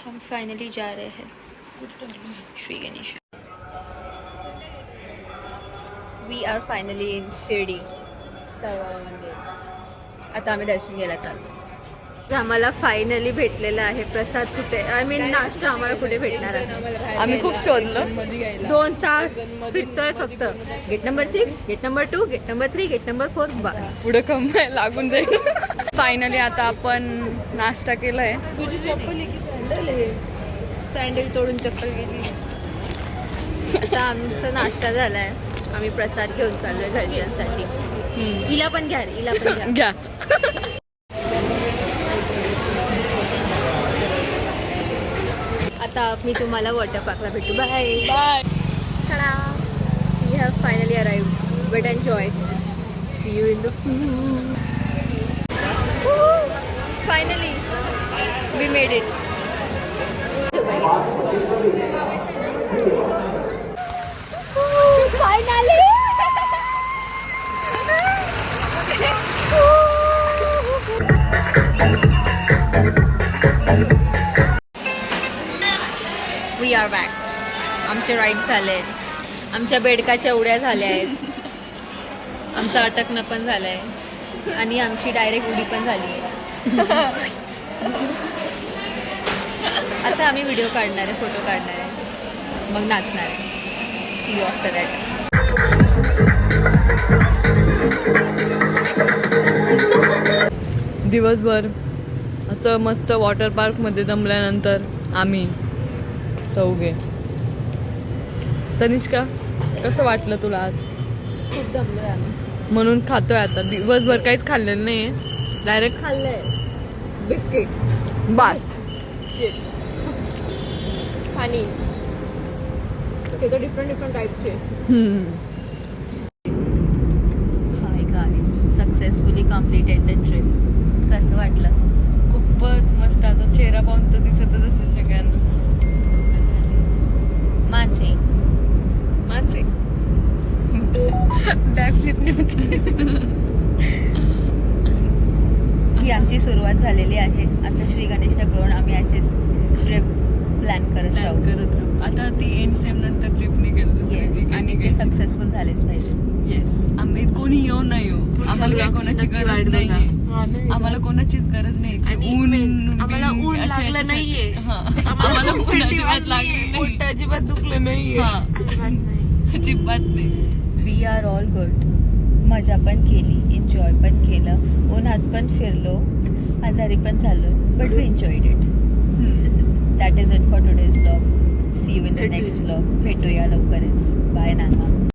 हम finally जा रहे हैं Shri Ganesh. We are finally in Shirdi Saibaba mandir. आता आम्ही दर्शन घ्यायला चालतो. आम्हाला फायनली भेटलेला आहे प्रसाद. कुठे आय मीन नाश्ता आम्हाला कुठे भेटणार आहे. आम्ही खूप शोधलं. 2 तास फिरतोय फक्त. Gate number 6, gate number 2, gate number 3, gate number 4. बस पुढे कमाय लागून जाईल. फायनली आता आपण नाश्ता केलाय. तुझी चप्पल आहे की सँडल आहे? सँडल तोडून चप्पल गेली. आता आमचा नाश्ता झालाय. आम्ही प्रसाद घेऊन चाललोय घरच्यांसाठी. हिला पण घ्या रे, हिला पण घ्या. घ्या. आता मी तुम्हाला वॉटर पार्कला भेटू. Bye bye. We have finally arrived but enjoy. See you in the finally we made it. Finally we are back. आमचे राईड झाले आहेत. आमच्या बेडकाच्या उड्या झाल्या आहेत. आमचं अटकणं पण झालं आहे आणि आमची डायरेक्ट उडी पण झाली आहे. आता आम्ही व्हिडिओ काढणार आहे, फोटो काढणार आहे, मग नाचणार आहे. See you after that. दिवसभर असं मस्त वॉटर पार्कमध्ये दमल्यानंतर आम्ही चौघे. तनिष्का कसं वाटलं तुला आज? खूप दमलोय आम्ही. म्हणून खातोय आता. दिवसभर काहीच खाल्लेलं नाहीये. डायरेक्ट खाल्लंय बिस्किट, बास. चिप्स, पाणी. ते तर डिफरंट टाईपचे. Hi guys, successfully completed the trip. कसं वाटलं? खूपच मस्त. आता चेहरा पाहून तर दिसतच असेल सगळ्यांना. मानसी बॅक फ्लिप ही आमची सुरुवात झालेली आहे. आता श्री गणेशला घेऊन आम्ही असेच ट्रिप प्लॅन करत राहू. आता ती एंड सेम नंतर ट्रिप निघेल दुसरी Yes, जी काही आणि ते निघेल. सक्सेसफुल झालेच पाहिजे. येस. आम्ही कोणी येऊ नाही येऊ, आम्हाला काही कोणाची गरज नाहीये. आम्हाला कोणाचीच गरज नाही. आम्हाला ऊन लागलं नाहीये. आम्हाला ऊन अजिबात लागलं नाही. पोट अजिबात दुखलं नाहीये. अजिबात नाही. We are all good. मजा पण केली, एन्जॉय पण केलं, उन्हात पण फिरलो, आजारी पण झालो, but we enjoyed it. That is it for today's vlog. See you in the next vlog. भेटूया लवकरच. बाय नाना.